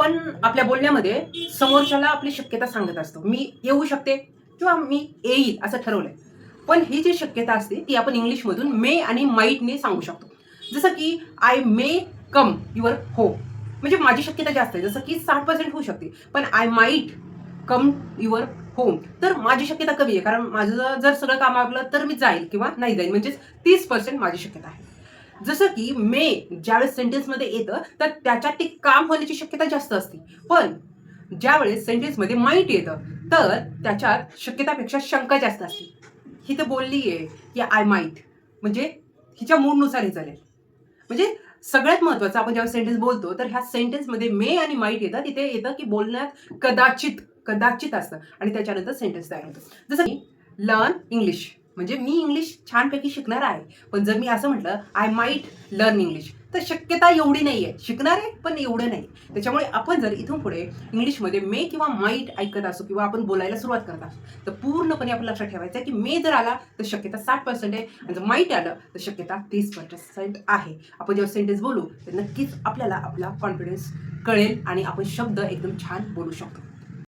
आपण आपल्या बोलण्यामध्ये समोरच्याला आपली शक्यता सांगत असतो. मी येऊ शकते किंवा मी येईल असं ठरवलंय. पण ही जी शक्यता असते ती आपण इंग्लिशमधून मे आणि माईटने सांगू शकतो. जसं की I may come your home. म्हणजे माझी शक्यता जास्त आहे. जसं की 60% होऊ शकते. पण I might come your home. तर माझी शक्यता कमी आहे. कारण माझं जर सगळं काम आवरलं तर मी जाईल किंवा नाही जाईल. म्हणजेच 30% माझी शक्यता आहे. जसं की मे ज्यावेळेस सेंटेन्समध्ये येतं, तर त्याच्यात ते काम होण्याची शक्यता जास्त असते. पण ज्यावेळेस सेंटेन्समध्ये माईट येतं, तर त्याच्यात शक्यतापेक्षा शंका जास्त असते. ही तर बोलली आहे, की आय माईट म्हणजे हिच्या मूडनुसार हे चालेल. म्हणजे सगळ्यात महत्त्वाचं आपण जेव्हा सेंटेन्स बोलतो, तर ह्या सेंटेन्समध्ये मे आणि माईट येतं. तिथे येतं, की बोलण्यात कदाचित, कदाचित असतं आणि त्याच्यानंतर सेंटेन्स तयार होतो. जसं की लर्न इंग्लिश म्हणजे मी इंग्लिश छानपैकी शिकणार आहे. पण जर मी असं म्हटलं, आय माईट लर्न इंग्लिश तर शक्यता एवढी नाहीये. शिकणार आहे, पण एवढं नाही. त्याच्यामुळे आपण जर इथून पुढे इंग्लिशमध्ये मे किंवा माईट ऐकत असू किंवा आपण बोलायला सुरुवात करत असू, तर पूर्णपणे आपण लक्षात ठेवायचं आहे, की मे जर आला तर शक्यता 60% आहे आणि जर माईट आलं तर शक्यता 30% आहे. आपण जेव्हा सेंटेन्स बोलू, तर नक्कीच आपल्याला आपला कॉन्फिडन्स कळेल आणि आपण शब्द एकदम छान बोलू शकतो.